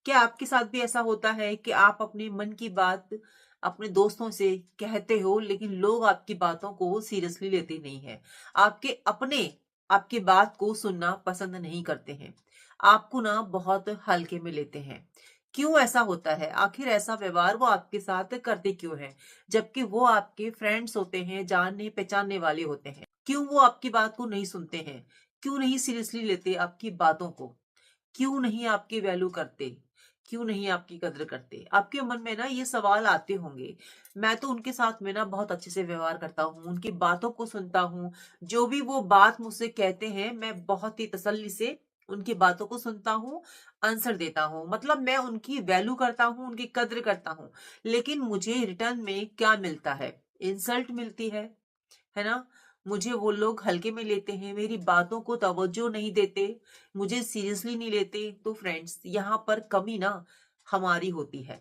क्या आपके साथ भी ऐसा होता है कि आप अपने मन की बात अपने दोस्तों से कहते हो लेकिन लोग आपकी बातों को सीरियसली लेते नहीं है? आपके अपने आपकी बात को सुनना पसंद नहीं करते हैं। आपको ना बहुत हल्के में लेते हैं। क्यों ऐसा होता है? आखिर ऐसा व्यवहार वो आपके साथ करते क्यों हैं? जबकि वो आपके फ्रेंड्स होते हैं, जानने पहचानने वाले होते हैं। क्यों वो आपकी बात को नहीं सुनते हैं? क्यों नहीं सीरियसली लेते आपकी बातों को? क्यों नहीं आपकी वैल्यू करते? क्यों नहीं आपकी कद्र करते? आपके मन में ना ये सवाल आते होंगे। मैं तो उनके साथ में ना बहुत अच्छे से व्यवहार करता हूँ, उनकी बातों को सुनता हूँ। जो भी वो बात मुझसे कहते हैं, मैं बहुत ही तसल्ली से उनकी बातों को सुनता हूँ, आंसर देता हूँ। मतलब मैं उनकी वैल्यू करता हूँ, उनकी कद्र करता हूँ। लेकिन मुझे रिटर्न में क्या मिलता है? इंसल्ट मिलती है ना? मुझे वो लोग हल्के में लेते हैं, मेरी बातों को तवज्जो नहीं देते, मुझे सीरियसली नहीं लेते। तो फ्रेंड्स, यहाँ पर कमी ना हमारी होती है।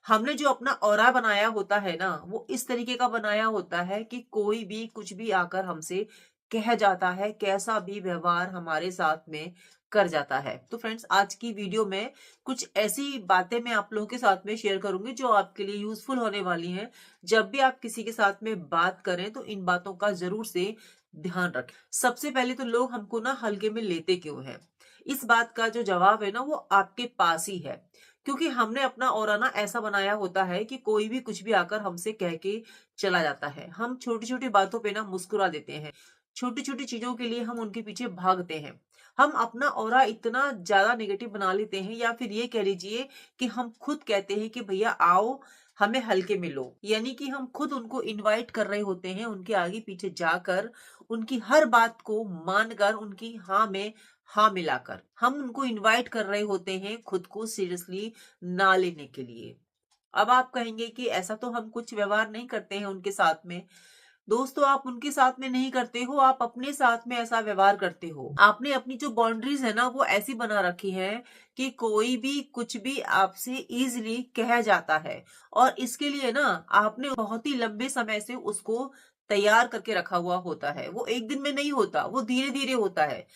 हमने जो अपना ऑरा बनाया होता है ना, वो इस तरीके का बनाया होता है कि कोई भी कुछ भी आकर हमसे कह जाता है, कैसा भी व्यवहार हमारे साथ में कर जाता है। तो फ्रेंड्स, आज की वीडियो में कुछ ऐसी बातें मैं आप लोगों के साथ में शेयर करूंगी जो आपके लिए यूजफुल होने वाली हैं। जब भी आप किसी के साथ में बात करें तो इन बातों का जरूर से ध्यान रखें। सबसे पहले तो लोग हमको ना हल्के में लेते क्यों हैं? इस बात का जो जवाब है ना, वो आपके पास ही है। क्योंकि हमने अपना ऑरा ना ऐसा बनाया होता है कि कोई भी कुछ भी आकर हमसे कह के चला जाता है। हम छोटी छोटी बातों पे ना मुस्कुरा देते हैं, छोटी छोटी चीजों के लिए हम उनके पीछे भागते हैं। हम अपना ऑरा इतना ज्यादा नेगेटिव बना लेते हैं, या फिर ये कह लीजिए कि हम खुद कहते हैं कि भैया आओ, हमें हल्के में लो। यानी कि हम खुद उनको इनवाइट कर रहे होते हैं, उनके आगे पीछे जाकर उनकी हर बात को मानकर, उनकी हाँ में हाँ मिलाकर हम उनको इनवाइट कर रहे होते हैं खुद को सीरियसली ना लेने के लिए। अब आप कहेंगे कि ऐसा तो हम कुछ व्यवहार नहीं करते हैं उनके साथ में। दोस्तों, आप उनके साथ में नहीं करते हो, आप अपने साथ में ऐसा व्यवहार करते हो। आपने अपनी जो बाउंड्रीज है ना, वो ऐसी बना रखी है कि कोई भी कुछ भी आपसे इजीली कह जाता है। और इसके लिए ना आपने बहुत ही लंबे समय से उसको तैयार करके रखा हुआ होता है। वो एक दिन में नहीं होता, वो धीरे धीरे होता है।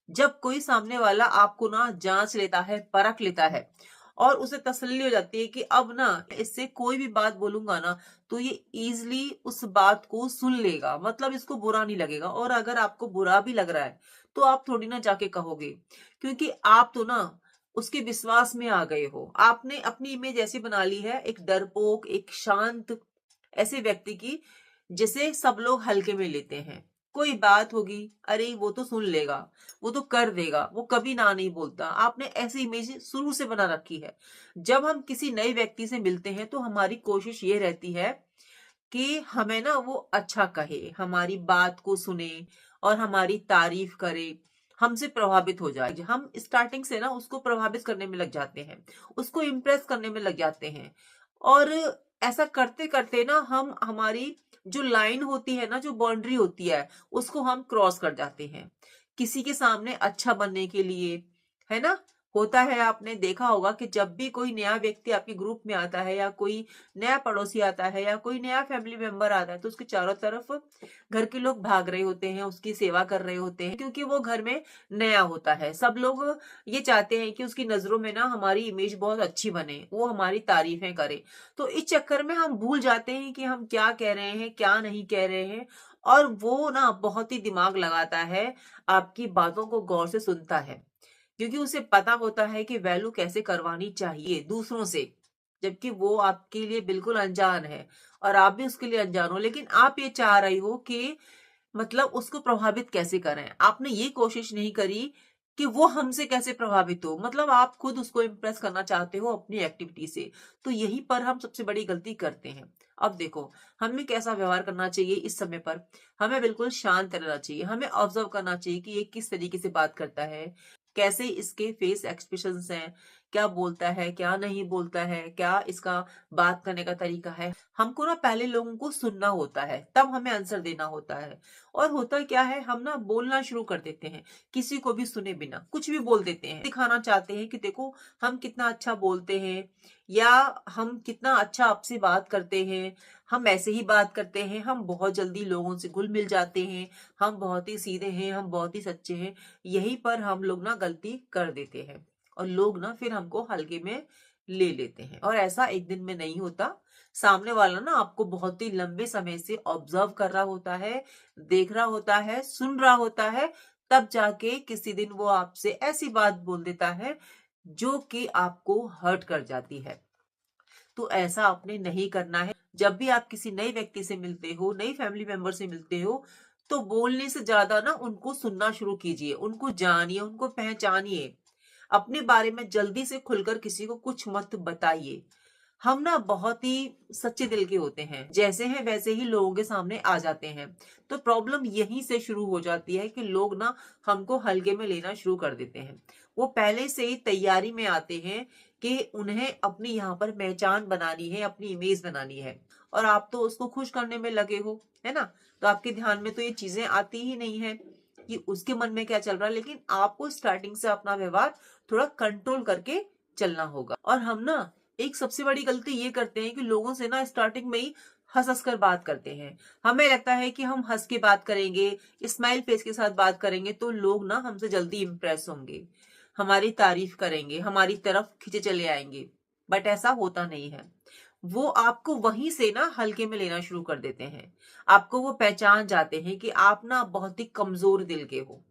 जब कोई सामने वाला आपको ना जांच लेता है, परख लेता है, और उसे तसल्ली हो जाती है कि अब ना इससे कोई भी बात बोलूंगा ना तो ये इजली उस बात को सुन लेगा, मतलब इसको बुरा नहीं लगेगा। और अगर आपको बुरा भी लग रहा है तो आप थोड़ी ना जाके कहोगे, क्योंकि आप तो ना उसके विश्वास में आ गए हो। आपने अपनी इमेज ऐसी बना ली है, एक डरपोक, एक शांत ऐसे व्यक्ति की जिसे सब लोग हल्के में लेते हैं। कोई बात होगी, अरे वो तो सुन लेगा, वो तो कर देगा, वो कभी ना नहीं बोलता। आपने ऐसी इमेज शुरू से बना रखी है। जब हम किसी नए व्यक्ति से मिलते हैं तो हमारी कोशिश ये रहती है कि हमें ना वो अच्छा कहे, हमारी बात को सुने और हमारी तारीफ करे, हमसे प्रभावित हो जाए। हम स्टार्टिंग से ना उसको प्रभावित करने में लग जाते हैं, उसको इम्प्रेस करने में लग जाते हैं। और ऐसा करते करते ना हम हमारी जो लाइन होती है ना, जो बाउंड्री होती है, उसको हम क्रॉस कर जाते हैं किसी के सामने अच्छा बनने के लिए, है ना? होता है, आपने देखा होगा कि जब भी कोई नया व्यक्ति आपके ग्रुप में आता है, या कोई नया पड़ोसी आता है, या कोई नया फैमिली मेंबर आता है, तो उसके चारों तरफ घर के लोग भाग रहे होते हैं, उसकी सेवा कर रहे होते हैं, क्योंकि वो घर में नया होता है। सब लोग ये चाहते हैं कि उसकी नजरों में ना हमारी इमेज बहुत अच्छी बने, वो हमारी तारीफें करे। तो इस चक्कर में हम भूल जाते हैं कि हम क्या कह रहे हैं, क्या नहीं कह रहे हैं। और वो ना बहुत ही दिमाग लगाता है, आपकी बातों को गौर से सुनता है, क्योंकि उसे पता होता है कि वैल्यू कैसे करवानी चाहिए दूसरों से। जबकि वो आपके लिए बिल्कुल अनजान है और आप भी उसके लिए अनजान हो, लेकिन आप ये चाह रही हो कि मतलब उसको प्रभावित कैसे करें। आपने ये कोशिश नहीं करी कि वो हमसे कैसे प्रभावित हो, मतलब आप खुद उसको इम्प्रेस करना चाहते हो अपनी एक्टिविटी से। तो यहीं पर हम सबसे बड़ी गलती करते हैं। अब देखो, हमें कैसा व्यवहार करना चाहिए इस समय पर। हमें बिल्कुल शांत रहना चाहिए, हमें ऑब्जर्व करना चाहिए कि ये किस तरीके से बात करता है, कैसे इसके फेस एक्सप्रेशंस हैं, क्या बोलता है, क्या नहीं बोलता है, क्या इसका बात करने का तरीका है। हमको ना पहले लोगों को सुनना होता है, तब हमें आंसर देना होता है। और होता क्या है, हम ना बोलना शुरू कर देते हैं, किसी को भी सुने बिना कुछ भी बोल देते हैं। दिखाना चाहते हैं कि देखो हम कितना अच्छा बोलते हैं, या हम कितना अच्छा आपसे बात करते हैं। हम ऐसे ही बात करते हैं, हम बहुत जल्दी लोगों से घुल मिल जाते हैं, हम बहुत ही सीधे हैं, हम बहुत ही सच्चे हैं। यहीं पर हम लोग ना गलती कर देते हैं। और लोग ना फिर हमको हल्के में ले लेते हैं। और ऐसा एक दिन में नहीं होता। सामने वाला ना आपको बहुत ही लंबे समय से ऑब्जर्व कर रहा होता है, देख रहा होता है, सुन रहा होता है, तब जाके किसी दिन वो आपसे ऐसी बात बोल देता है जो कि आपको हर्ट कर जाती है। तो ऐसा आपने नहीं करना है। जब भी आप किसी नए व्यक्ति से मिलते हो, नई फैमिली मेंबर से मिलते हो, तो बोलने से ज्यादा ना उनको सुनना शुरू कीजिए, उनको जानिए, उनको पहचानिए। अपने बारे में जल्दी से खुलकर किसी को कुछ मत बताइए। हम ना बहुत ही सच्चे दिल के होते हैं, जैसे हैं वैसे ही लोगों के सामने आ जाते हैं। तो प्रॉब्लम यहीं से शुरू हो जाती है कि लोग ना हमको हल्के में लेना शुरू कर देते हैं। वो पहले से ही तैयारी में आते हैं कि उन्हें अपनी यहाँ पर पहचान बनानी है, अपनी इमेज बनानी है, और आप तो उसको खुश करने में लगे हो, है ना। तो आपके ध्यान में तो ये चीजें आती ही नहीं है कि उसके मन में क्या चल रहा है। लेकिन आपको स्टार्टिंग से अपना व्यवहार थोड़ा कंट्रोल करके चलना होगा। और हम ना एक सबसे बड़ी गलती ये करते हैं कि लोगों से ना स्टार्टिंग में ही हंस हंस कर बात करते हैं। हमें लगता है कि हम हंस के बात करेंगे, स्माइल फेस के साथ बात करेंगे तो लोग ना हमसे जल्दी इंप्रेस होंगे, हमारी तारीफ करेंगे, हमारी तरफ खींचे चले आएंगे। बट ऐसा होता नहीं है। वो आपको वहीं से ना हल्के में लेना शुरू कर देते हैं। आपको वो पहचान जाते हैं कि आप ना बहुत ही कमजोर दिल के हो,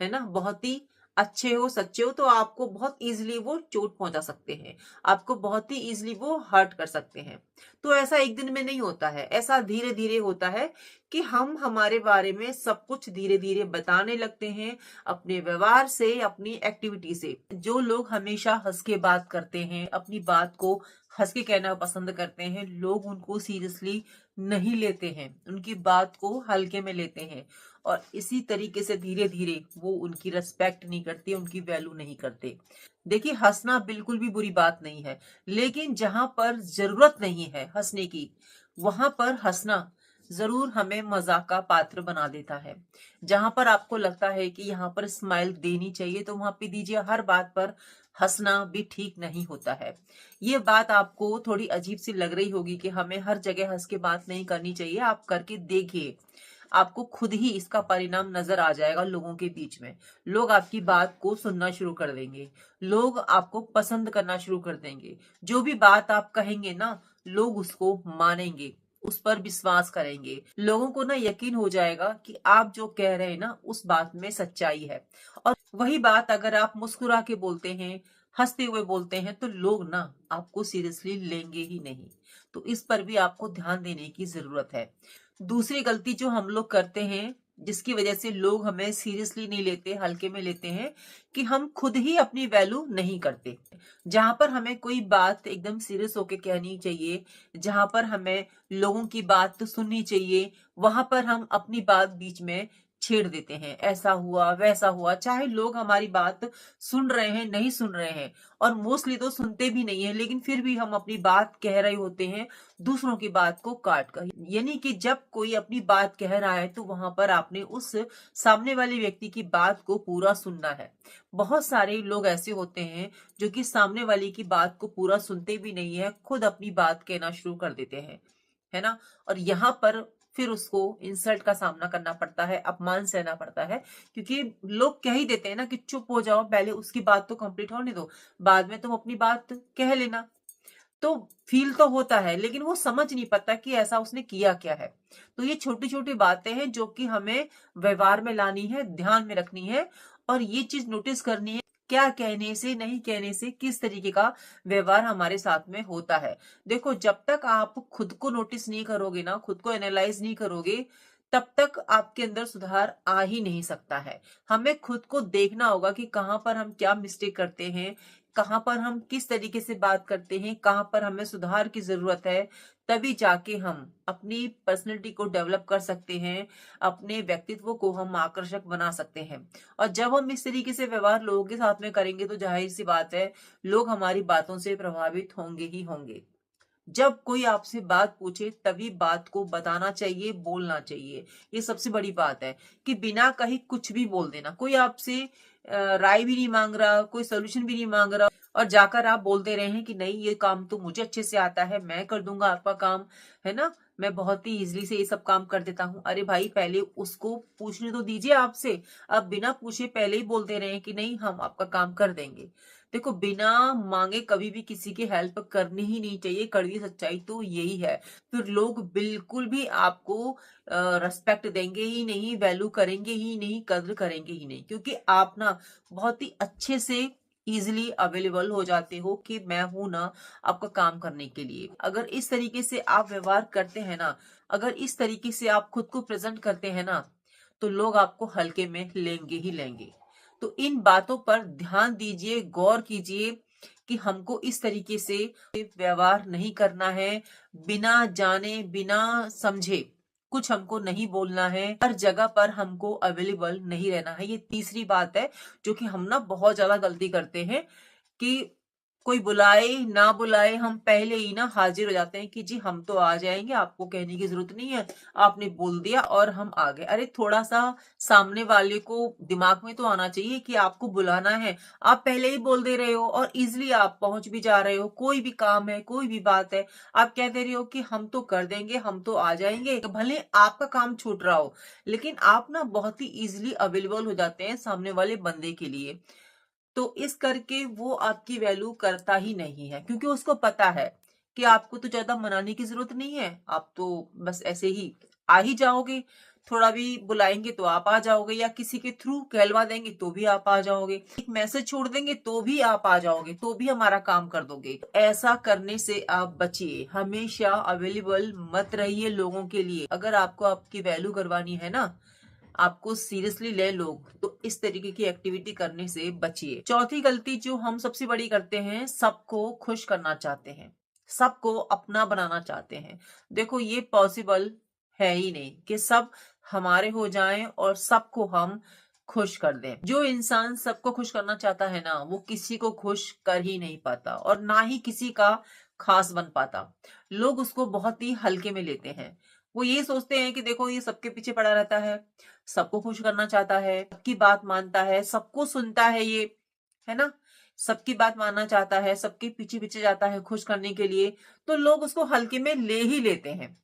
है ना, बहुत ही अच्छे हो, सच्चे हो, तो आपको बहुत इजीली वो चोट पहुंचा सकते हैं, आपको बहुत ही इजीली वो हर्ट कर सकते हैं। तो ऐसा एक दिन में नहीं होता है, ऐसा धीरे धीरे होता है कि हम हमारे बारे में सब कुछ धीरे धीरे बताने लगते हैं, अपने व्यवहार से, अपनी एक्टिविटी से। जो लोग हमेशा हंस के बात करते हैं, अपनी बात को हंस के कहना पसंद करते हैं, लोग उनको सीरियसली नहीं लेते हैं, उनकी बात को हल्के में लेते हैं, और इसी तरीके से धीरे धीरे वो उनकी रिस्पेक्ट नहीं करते, उनकी वैल्यू नहीं करते। देखिए, हंसना बिल्कुल भी बुरी बात नहीं है, लेकिन जहां पर जरूरत नहीं है हंसने की, वहां पर हंसना जरूर हमें मजाक का पात्र बना देता है। जहां पर आपको लगता है कि यहाँ पर स्माइल देनी चाहिए तो वहां पे दीजिए। हर बात पर हंसना भी ठीक नहीं होता है। ये बात आपको थोड़ी अजीब सी लग रही होगी कि हमें हर जगह हंस के बात नहीं करनी चाहिए। आप करके देखिए, आपको खुद ही इसका परिणाम नजर आ जाएगा। लोगों के बीच में लोग आपकी बात को सुनना शुरू कर देंगे, लोग आपको पसंद करना शुरू कर देंगे। जो भी बात आप कहेंगे ना, लोग उसको मानेंगे, उस पर विश्वास करेंगे। लोगों को ना यकीन हो जाएगा कि आप जो कह रहे हैं ना, उस बात में सच्चाई है। और वही बात अगर आप मुस्कुरा के बोलते हैं, हंसते हुए बोलते हैं, तो लोग ना आपको सीरियसली लेंगे ही नहीं। तो इस पर भी आपको ध्यान देने की जरूरत है। दूसरी गलती जो हम लोग करते हैं, जिसकी वजह से लोग हमें सीरियसली नहीं लेते, हल्के में लेते हैं, कि हम खुद ही अपनी वैल्यू नहीं करते। जहां पर हमें कोई बात एकदम सीरियस होके कहनी चाहिए, जहां पर हमें लोगों की बात तो सुननी चाहिए, वहां पर हम अपनी बात बीच में छेड़ देते हैं। ऐसा हुआ, वैसा हुआ, चाहे लोग हमारी बात सुन रहे हैं, नहीं सुन रहे हैं, और मोस्टली तो सुनते भी नहीं है, लेकिन फिर भी हम अपनी बात कह रहे होते हैं दूसरों की बात को काट कर। यानी कि जब कोई अपनी बात कह रहा है तो वहां पर आपने उस सामने वाले व्यक्ति की बात को पूरा सुनना है। बहुत सारे लोग ऐसे होते हैं जो कि सामने वाले की बात को पूरा सुनते भी नहीं है, खुद अपनी बात कहना शुरू कर देते हैं, है ना। और यहाँ पर फिर उसको इंसल्ट का सामना करना पड़ता है, अपमान सहना पड़ता है, क्योंकि लोग कह ही देते हैं ना कि चुप हो जाओ, पहले उसकी बात तो कंप्लीट होने दो, बाद में तुम अपनी बात कह लेना। तो फील तो होता है, लेकिन वो समझ नहीं पाता कि ऐसा उसने किया क्या है। तो ये छोटी छोटी बातें हैं जो कि हमें व्यवहार में लानी है, ध्यान में रखनी है, और ये चीज नोटिस करनी है, क्या कहने से, नहीं कहने से किस तरीके का व्यवहार हमारे साथ में होता है। देखो, जब तक आप खुद को नोटिस नहीं करोगे ना, खुद को एनालाइज नहीं करोगे, तब तक आपके अंदर सुधार आ ही नहीं सकता है। हमें खुद को देखना होगा कि कहाँ पर हम क्या मिस्टेक करते हैं, कहाँ पर हम किस तरीके से बात करते हैं, कहाँ पर हमें सुधार की जरूरत है। तभी जाके हम अपनी पर्सनैलिटी को डेवलप कर सकते हैं, अपने व्यक्तित्व को हम आकर्षक बना सकते हैं। और जब हम इस तरीके से व्यवहार लोगों के साथ में करेंगे तो जाहिर सी बात है, लोग हमारी बातों से प्रभावित होंगे ही होंगे। जब कोई आपसे बात पूछे तभी बात को बताना चाहिए, बोलना चाहिए। ये सबसे बड़ी बात है कि बिना कहीं कुछ भी बोल देना। कोई आपसे राय भी नहीं मांग रहा, कोई सोल्यूशन भी नहीं मांग रहा, और जाकर आप बोल दे रहे हैं कि नहीं, ये काम तो मुझे अच्छे से आता है, मैं कर दूंगा आपका काम, है ना, मैं बहुत ही इजीली से ये सब काम कर देता हूँ। अरे भाई, पहले उसको पूछने तो दीजिए आपसे। अब बिना पूछे पहले ही बोल दे रहे हैं कि नहीं, हम आपका काम कर देंगे। देखो, बिना मांगे कभी भी किसी की हेल्प करनी ही नहीं चाहिए, कड़वी सच्चाई तो यही है। फिर लोग बिल्कुल भी आपको रिस्पेक्ट देंगे ही नहीं, वैल्यू करेंगे ही नहीं, कद्र करेंगे ही नहीं, क्योंकि आप ना बहुत ही अच्छे से इजिली अवेलेबल हो जाते हो कि मैं हूं ना आपका काम करने के लिए। अगर इस तरीके से आप व्यवहार करते हैं ना, अगर इस तरीके से आप खुद को प्रेजेंट करते हैं ना, तो लोग आपको हल्के में लेंगे ही लेंगे। तो इन बातों पर ध्यान दीजिए, गौर कीजिए कि हमको इस तरीके से व्यवहार नहीं करना है। बिना जाने बिना समझे कुछ हमको नहीं बोलना है, हर जगह पर हमको अवेलेबल नहीं रहना है। ये तीसरी बात है जो कि हम ना बहुत ज्यादा गलती करते हैं कि कोई बुलाए ना बुलाए हम पहले ही ना हाजिर हो जाते हैं कि जी हम तो आ जाएंगे, आपको कहने की जरूरत नहीं है, आपने बोल दिया और हम आ गए। अरे थोड़ा सा सामने वाले को दिमाग में तो आना चाहिए कि आपको बुलाना है, आप पहले ही बोल दे रहे हो और इजिली आप पहुंच भी जा रहे हो। कोई भी काम है, कोई भी बात है, आप कह दे रहे हो कि हम तो कर देंगे, हम तो आ जाएंगे, तो भले आपका काम छूट रहा हो, लेकिन आप ना बहुत ही इजिली अवेलेबल हो जाते हैं सामने वाले बंदे के लिए। तो इस करके वो आपकी वैल्यू करता ही नहीं है, क्योंकि उसको पता है कि आपको तो ज्यादा मनाने की जरूरत नहीं है, आप तो बस ऐसे ही आ ही जाओगे। थोड़ा भी बुलाएंगे तो आप आ जाओगे, या किसी के थ्रू कहलवा देंगे तो भी आप आ जाओगे, एक मैसेज छोड़ देंगे तो भी आप आ जाओगे, तो भी हमारा काम कर दोगे। ऐसा करने से आप बचिए, हमेशा अवेलेबल मत रहिए लोगों के लिए। अगर आपको आपकी वैल्यू करवानी है ना, आपको सीरियसली ले लोग, तो इस तरीके की एक्टिविटी करने से बचिए। चौथी गलती जो हम सबसे बड़ी करते हैं, सबको खुश करना चाहते हैं, सबको अपना बनाना चाहते हैं। देखो, ये पॉसिबल है ही नहीं कि सब हमारे हो जाएं और सबको हम खुश कर दें। जो इंसान सबको खुश करना चाहता है ना, वो किसी को खुश कर ही नहीं पाता और ना ही किसी का खास बन पाता। लोग उसको बहुत ही हल्के में लेते हैं। वो ये सोचते हैं कि देखो, ये सबके पीछे पड़ा रहता है, सबको खुश करना चाहता है, सबकी बात मानता है, सबको सुनता है, है ना, सबकी बात मानना चाहता है, सबके पीछे पीछे जाता है खुश करने के लिए। तो लोग उसको हल्के में ले ही लेते हैं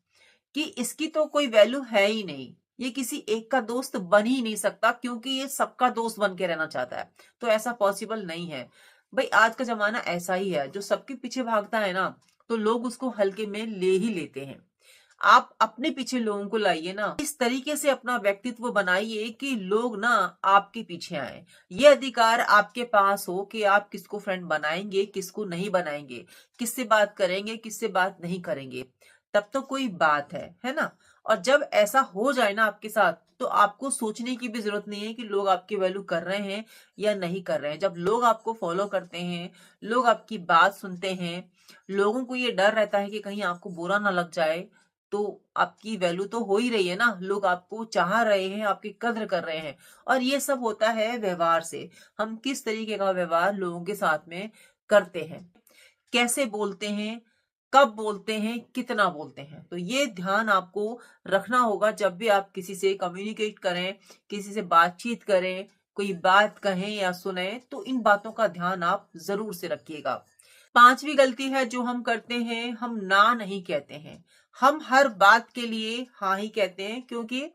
कि इसकी तो कोई वैल्यू है ही नहीं, ये किसी एक का दोस्त बन ही नहीं सकता, क्योंकि ये सबका दोस्त बन के रहना चाहता है। तो ऐसा पॉसिबल नहीं है भाई, आज का जमाना ऐसा ही है, जो सबके पीछे भागता है ना, तो लोग उसको हल्के में ले ही लेते हैं। आप अपने पीछे लोगों को लाइए ना, इस तरीके से अपना व्यक्तित्व बनाइए कि लोग ना आपके पीछे आए। ये अधिकार आपके पास हो कि आप किसको फ्रेंड बनाएंगे, किसको नहीं बनाएंगे, किससे बात करेंगे, किससे बात नहीं करेंगे, तब तो कोई बात है ना। और जब ऐसा हो जाए ना आपके साथ, तो आपको सोचने की भी जरूरत नहीं है कि लोग आपकी वैल्यू कर रहे हैं या नहीं कर रहे हैं। जब लोग आपको फॉलो करते हैं, लोग आपकी बात सुनते हैं, लोगों को ये डर रहता है कि कहीं आपको बुरा ना लग जाए, तो आपकी वैल्यू तो हो ही रही है ना, लोग आपको चाह रहे हैं, आपकी कद्र कर रहे हैं। और ये सब होता है व्यवहार से। हम किस तरीके का व्यवहार लोगों के साथ में करते हैं, कैसे बोलते हैं, कब बोलते हैं, कितना बोलते हैं, तो ये ध्यान आपको रखना होगा जब भी आप किसी से कम्युनिकेट करें, किसी से बातचीत करें, कोई बात कहें या सुने, तो इन बातों का ध्यान आप जरूर से रखिएगा। पांचवी गलती है जो हम करते हैं, हम ना नहीं कहते हैं। हम हर बात के लिए हाँ ही कहते हैं, क्योंकि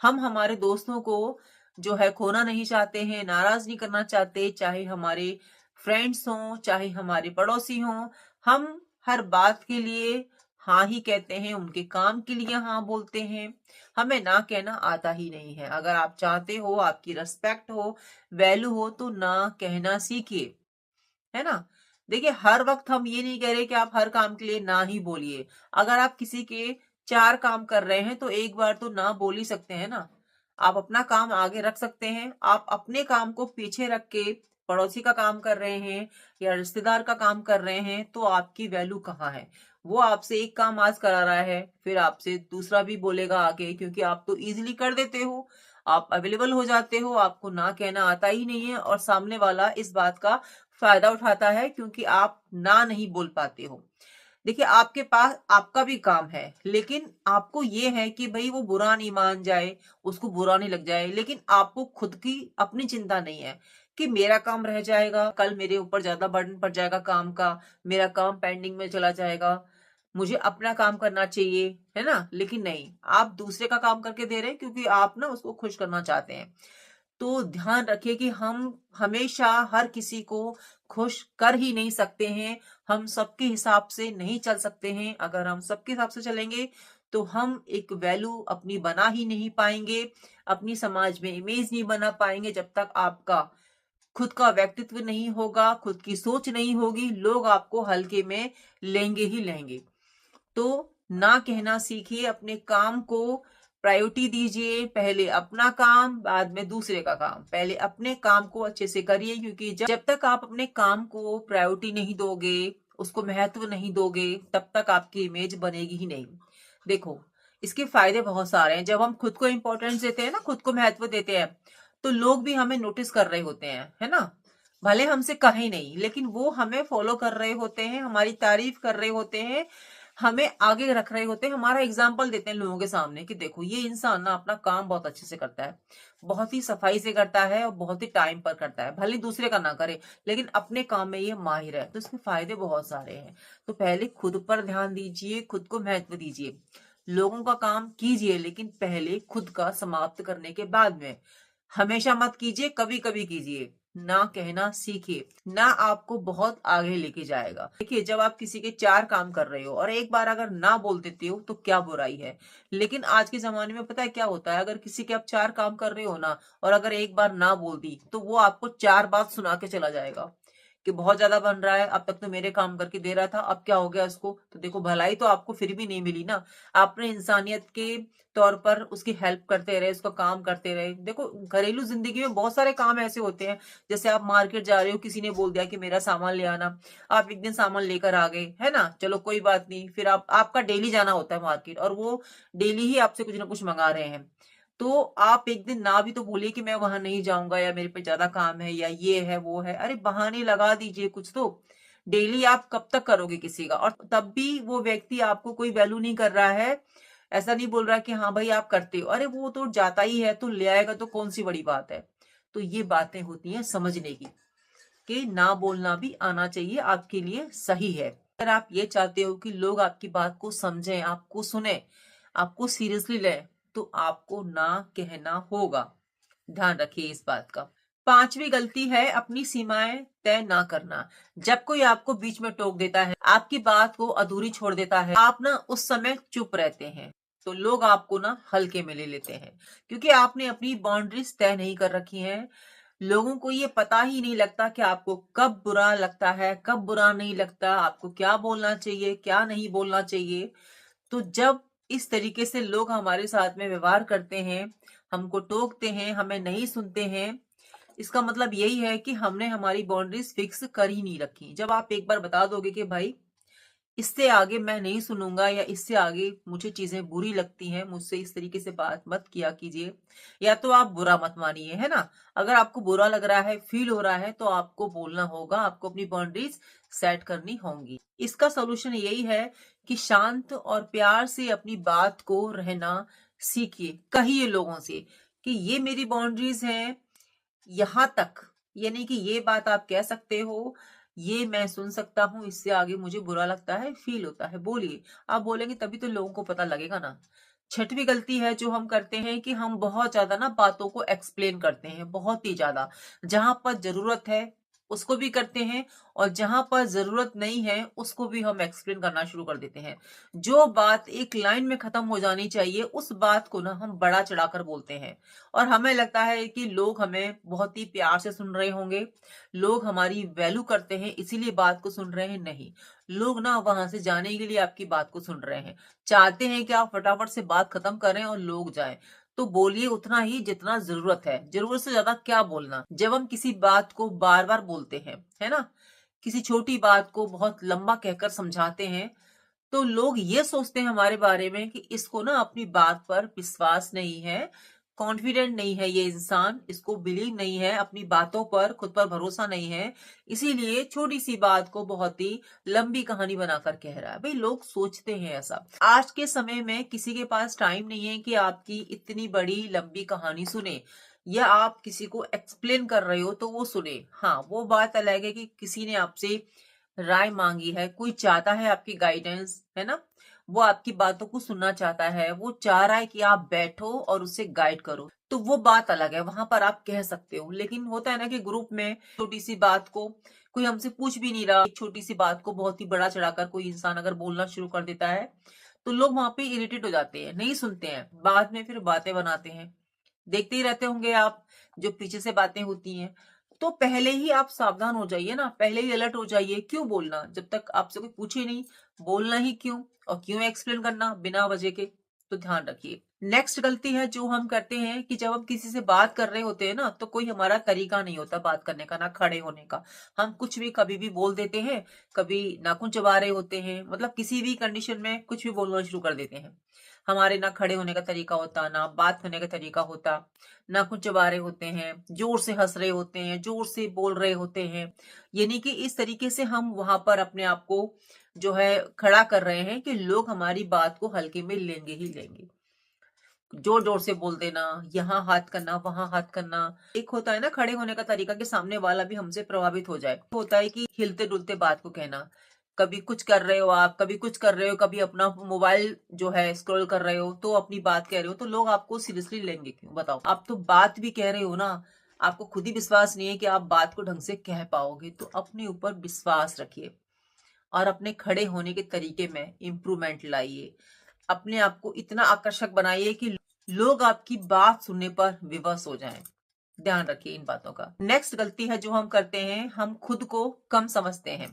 हम हमारे दोस्तों को जो है खोना नहीं चाहते हैं, नाराज नहीं करना चाहते, चाहे हमारे फ्रेंड्स हों, चाहे हमारे पड़ोसी हों। हम हर बात के लिए हाँ ही कहते हैं, उनके काम के लिए हाँ बोलते हैं। हमें ना कहना आता ही नहीं है। अगर आप चाहते हो आपकी रिस्पेक्ट हो, वैल्यू हो, तो ना कहना सीखिए, है ना। देखिए, हर वक्त हम ये नहीं कह रहे कि आप हर काम के लिए ना ही बोलिए। अगर आप किसी के 4 काम कर रहे हैं, तो एक बार तो ना बोल ही सकते हैं ना। आप अपना काम आगे रख सकते हैं, आप अपने काम को पीछे रख के पड़ोसी का काम कर रहे हैं या रिश्तेदार का काम कर रहे हैं, तो आपकी वैल्यू कहाँ है। वो आपसे एक काम आज करा रहा है, फिर आपसे दूसरा भी बोलेगा आगे, क्योंकि आप तो इजीली कर देते हो, आप अवेलेबल हो जाते हो, आपको ना कहना आता ही नहीं है, और सामने वाला इस बात का फायदा उठाता है क्योंकि आप ना नहीं बोल पाते हो। देखिए, आपके पास आपका भी काम है, लेकिन आपको ये है कि भाई वो बुरा नहीं मान जाए, उसको बुरा नहीं लग जाए, लेकिन आपको खुद की अपनी चिंता नहीं है कि मेरा काम रह जाएगा, कल मेरे ऊपर ज्यादा बर्डन पड़ जाएगा काम का, मेरा काम पेंडिंग में चला जाएगा, मुझे अपना काम करना चाहिए, है ना। लेकिन नहीं, आप दूसरे का काम करके दे रहे हैं क्योंकि आप ना उसको खुश करना चाहते हैं। तो ध्यान रखिए कि हम हमेशा हर किसी को खुश कर ही नहीं सकते हैं। हम सबके हिसाब से नहीं चल सकते हैं। अगर हम सबके हिसाब से चलेंगे तो हम एक वैल्यू अपनी बना ही नहीं पाएंगे, अपनी समाज में इमेज नहीं बना पाएंगे। जब तक आपका खुद का व्यक्तित्व नहीं होगा, खुद की सोच नहीं होगी, लोग आपको हल्के में लेंगे ही लेंगे। तो ना कहना सीखिए, अपने काम को प्रायोरिटी दीजिए। पहले अपना काम, बाद में दूसरे का काम। पहले अपने काम को अच्छे से करिए, क्योंकि जब तक आप अपने काम को प्रायोरिटी नहीं दोगे, उसको महत्व नहीं दोगे, तब तक आपकी इमेज बनेगी ही नहीं। देखो, इसके फायदे बहुत सारे हैं। जब हम खुद को इंपॉर्टेंस देते हैं ना, खुद को महत्व देते हैं, तो लोग भी हमें नोटिस कर रहे होते हैं, है ना। भले हमसे कहे नहीं, लेकिन वो हमें फॉलो कर रहे होते हैं, हमारी तारीफ कर रहे होते हैं, हमें आगे रख रहे होते हैं, हमारा एग्जाम्पल देते हैं लोगों के सामने कि देखो ये इंसान ना अपना काम बहुत अच्छे से करता है, बहुत ही सफाई से करता है और बहुत ही टाइम पर करता है। भले दूसरे का ना करे, लेकिन अपने काम में ये माहिर है। तो इसके फायदे बहुत सारे हैं। तो पहले खुद पर ध्यान दीजिए, खुद को महत्व दीजिए। लोगों का काम कीजिए, लेकिन पहले खुद का समाप्त करने के बाद में। हमेशा मत कीजिए, कभी कभी कीजिए। ना कहना सीखिए, ना आपको बहुत आगे लेके जाएगा। देखिए, जब आप किसी के 4 काम कर रहे हो और एक बार अगर ना बोल देते हो तो क्या बुराई है। लेकिन आज के जमाने में पता है क्या होता है, अगर किसी के आप 4 काम कर रहे हो ना, और अगर एक बार ना बोल दी, तो वो आपको 4 बात सुना के चला जाएगा कि बहुत ज्यादा बन रहा है, अब तक तो मेरे काम करके दे रहा था, अब क्या हो गया उसको। तो देखो, भलाई तो आपको फिर भी नहीं मिली ना। आपने इंसानियत के तौर पर उसकी हेल्प करते रहे, उसका काम करते रहे। देखो, घरेलू जिंदगी में बहुत सारे काम ऐसे होते हैं, जैसे आप मार्केट जा रहे हो, किसी ने बोल दिया कि मेरा सामान ले आना, आप एक दिन सामान लेकर आ गए, है ना, चलो कोई बात नहीं। फिर आपका डेली जाना होता है मार्केट, और वो डेली ही आपसे कुछ ना कुछ मंगा रहे हैं। तो आप एक दिन ना भी तो बोलिए कि मैं वहां नहीं जाऊंगा, या मेरे पे ज्यादा काम है, या ये है वो है। अरे बहाने लगा दीजिए कुछ तो। डेली आप कब तक करोगे किसी का, और तब भी वो व्यक्ति आपको कोई वैल्यू नहीं कर रहा है। ऐसा नहीं बोल रहा कि हाँ भाई आप करते हो, अरे वो तो जाता ही है तो ले आएगा, तो कौन सी बड़ी बात है। तो ये बातें होती हैं समझने की, कि ना बोलना भी आना चाहिए, आपके लिए सही है। अगर आप ये चाहते हो कि लोग आपकी बात को समझें, आपको सुने, आपको सीरियसली लें, तो आपको ना कहना होगा। ध्यान रखिए इस बात का। 5वीं गलती है अपनी सीमाएं तय ना करना। जब कोई आपको बीच में टोक देता है, आपकी बात को अधूरी छोड़ देता है, आप ना उस समय चुप रहते हैं, तो लोग आपको ना हल्के में ले लेते हैं, क्योंकि आपने अपनी बाउंड्रीज तय नहीं कर रखी हैं। लोगों को ये पता ही नहीं लगता कि आपको कब बुरा लगता है, कब बुरा नहीं लगता, आपको क्या बोलना चाहिए, क्या नहीं बोलना चाहिए। तो जब इस तरीके से लोग हमारे साथ में व्यवहार करते हैं, हमको टोकते हैं, हमें नहीं सुनते हैं, इसका मतलब यही है कि हमने हमारी बाउंड्रीज फिक्स कर ही नहीं रखी। जब आप एक बार बता दोगे कि भाई इससे आगे मैं नहीं सुनूंगा, या इससे आगे मुझे चीजें बुरी लगती हैं, मुझसे इस तरीके से बात मत किया कीजिए, या तो आप बुरा मत मानिए, है ना। अगर आपको बुरा लग रहा है, फील हो रहा है, तो आपको बोलना होगा, आपको अपनी बाउंड्रीज सेट करनी होंगी। इसका सोल्यूशन यही है कि शांत और प्यार से अपनी बात को रहना सीखिए। कहिए लोगों से कि ये मेरी बाउंड्रीज हैं, यहां तक, यानी कि ये बात आप कह सकते हो, ये मैं सुन सकता हूँ, इससे आगे मुझे बुरा लगता है, फील होता है। बोलिए, आप बोलेंगे तभी तो लोगों को पता लगेगा ना। 6वीं गलती है जो हम करते हैं कि हम बहुत ज्यादा ना बातों को एक्सप्लेन करते हैं, बहुत ही ज्यादा। जहां पर जरूरत है उसको भी करते हैं, और जहां पर जरूरत नहीं है उसको भी हम एक्सप्लेन करना शुरू कर देते हैं। जो बात एक लाइन में खत्म हो जानी चाहिए, उस बात को ना हम बड़ा चढ़ाकर बोलते हैं, और हमें लगता है कि लोग हमें बहुत ही प्यार से सुन रहे होंगे, लोग हमारी वैल्यू करते हैं इसीलिए बात को सुन रहे हैं। नहीं, लोग ना वहां से जाने के लिए आपकी बात को सुन रहे हैं, चाहते हैं कि आप फटाफट से बात खत्म करें और लोग जाएं। तो बोलिए उतना ही जितना जरूरत है, जरूरत से ज्यादा क्या बोलना। जब हम किसी बात को बार बार बोलते हैं, है ना, किसी छोटी बात को बहुत लंबा कहकर समझाते हैं, तो लोग ये सोचते हैं हमारे बारे में कि इसको ना अपनी बात पर विश्वास नहीं है, कॉन्फिडेंट नहीं है, ये इंसान, इसको बिलीव नहीं है, अपनी बातों पर, खुद पर भरोसा नहीं है, इसीलिए छोटी सी बात को बहुत ही लंबी कहानी बनाकर कह रहा है। भाई, लोग सोचते हैं ऐसा। आज के समय में किसी के पास टाइम नहीं है कि आपकी इतनी बड़ी लंबी कहानी सुने, या आप किसी को एक्सप्लेन कर रहे हो तो वो सुने। हाँ, वो बात अलग है कि किसी ने आपसे राय मांगी है, कोई चाहता है आपकी गाइडेंस, है ना, वो आपकी बातों को सुनना चाहता है, वो चाह रहा है कि आप बैठो और उसे गाइड करो, तो वो बात अलग है, वहां पर आप कह सकते हो। लेकिन होता है ना कि ग्रुप में छोटी सी बात को कोई हमसे पूछ भी नहीं रहा, एक छोटी सी बात को बहुत ही बड़ा चढ़ाकर कोई इंसान अगर बोलना शुरू कर देता है, तो लोग वहां पे इरिटेट हो जाते हैं, नहीं सुनते हैं, बाद में फिर बातें बनाते हैं। देखते ही रहते होंगे आप, जो पीछे से बातें होती हैं। तो पहले ही आप सावधान हो जाइए ना, पहले ही अलर्ट हो जाइए। क्यों बोलना जब तक आपसे कोई पूछे नहीं, बोलना ही क्यों, और क्यों एक्सप्लेन करना बिना वजह के। तो ध्यान रखिए। नेक्स्ट गलती है जो हम करते हैं कि जब हम किसी से बात कर रहे होते हैं ना, तो कोई हमारा तरीका नहीं होता बात करने का, ना खड़े होने का। हम कुछ भी कभी भी बोल देते हैं, कभी नाखून चबा रहे होते हैं, मतलब किसी भी कंडीशन में कुछ भी बोलना शुरू कर देते हैं। हमारे ना खड़े होने का तरीका होता, ना बात करने का तरीका होता, ना कुछ चबा रहे होते हैं, जोर से हंस रहे होते हैं, जोर से बोल रहे होते हैं। यानी कि इस तरीके से हम वहां पर अपने आप को जो है खड़ा कर रहे हैं कि लोग हमारी बात को हल्के में लेंगे ही लेंगे। जोर जोर से बोल देना, यहाँ हाथ करना, वहां हाथ करना। एक होता है ना खड़े होने का तरीका कि सामने वाला भी हमसे प्रभावित हो जाए। होता है कि हिलते डुलते बात को कहना, कभी कुछ कर रहे हो आप, कभी कुछ कर रहे हो, कभी अपना मोबाइल जो है स्क्रॉल कर रहे हो, तो अपनी बात कह रहे हो, तो लोग आपको सीरियसली लेंगे क्यों, बताओ। आप तो बात भी कह रहे हो ना, आपको खुद ही विश्वास नहीं है कि आप बात को ढंग से कह पाओगे, तो अपने ऊपर विश्वास रखिए और अपने खड़े होने के तरीके में इम्प्रूवमेंट लाइए। अपने आप को इतना आकर्षक बनाइए कि लोग आपकी बात सुनने पर विवश हो जाएं। ध्यान रखिए इन बातों का। नेक्स्ट गलती है जो हम करते हैं, हम खुद को कम समझते हैं।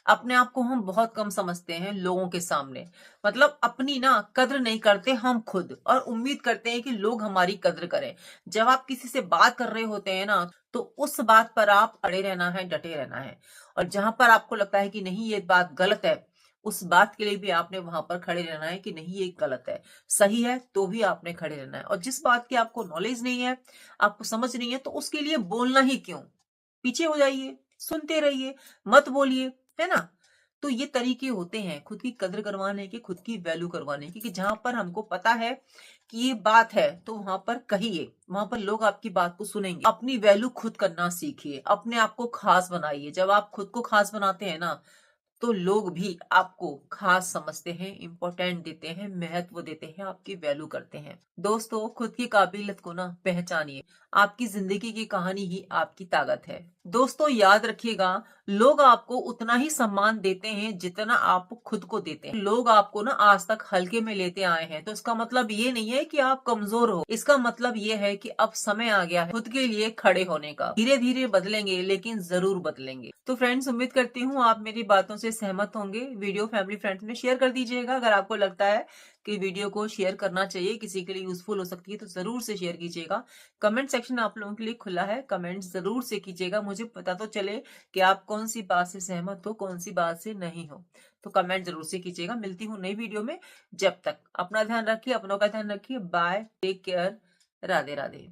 अपने आप को हम बहुत कम समझते हैं लोगों के सामने, मतलब अपनी ना कद्र नहीं करते हम खुद, और उम्मीद करते हैं कि लोग हमारी कद्र करें। जब आप किसी से बात कर रहे होते हैं ना, तो उस बात पर आप अड़े रहना है, डटे रहना है। और जहां पर आपको लगता है कि नहीं ये बात गलत है, उस बात के लिए भी आपने वहां पर खड़े रहना है कि नहीं ये गलत है, सही है तो भी आपने खड़े रहना है। और जिस बात की आपको नॉलेज नहीं है, आपको समझ नहीं है, तो उसके लिए बोलना ही क्यों, पीछे हो जाइए, सुनते रहिए, मत बोलिए, है ना। तो ये तरीके होते हैं खुद की कद्र करवाने के, खुद की वैल्यू करवाने की, कि जहां पर हमको पता है कि ये बात है तो वहां पर कहिए, वहां पर लोग आपकी बात को सुनेंगे। अपनी वैल्यू खुद करना सीखिए, अपने आप को खास बनाइए। जब आप खुद को खास बनाते हैं ना, तो लोग भी आपको खास समझते हैं, इंपॉर्टेंट देते हैं, महत्व देते हैं, आपकी वैल्यू करते हैं। दोस्तों, खुद की काबिलियत को ना पहचानिए। आपकी जिंदगी की कहानी ही आपकी ताकत है। दोस्तों, याद रखिएगा, लोग आपको उतना ही सम्मान देते हैं जितना आप खुद को देते हैं। लोग आपको ना आज तक हल्के में लेते आए हैं, तो इसका मतलब ये नहीं है कि आप कमजोर हो। इसका मतलब ये है कि अब समय आ गया है खुद के लिए खड़े होने का। धीरे धीरे बदलेंगे, लेकिन जरूर बदलेंगे। तो फ्रेंड्स, उम्मीद करती हूँ आप मेरी बातों से सहमत होंगे। वीडियो फैमिली फ्रेंड्स में शेयर कर दीजिएगा। अगर आपको लगता है कि वीडियो को शेयर करना चाहिए, किसी के लिए यूजफुल हो सकती है, तो जरूर से शेयर कीजिएगा। कमेंट सेक्शन आप लोगों के लिए खुला है, कमेंट जरूर से कीजिएगा, मुझे पता तो चले कि आप कौन सी बात से सहमत हो, कौन सी बात से नहीं हो। तो कमेंट जरूर से कीजिएगा। मिलती हूँ नई वीडियो में। जब तक अपना ध्यान रखिए, अपनों का ध्यान रखिए। Bye, take care, Radhe Radhe.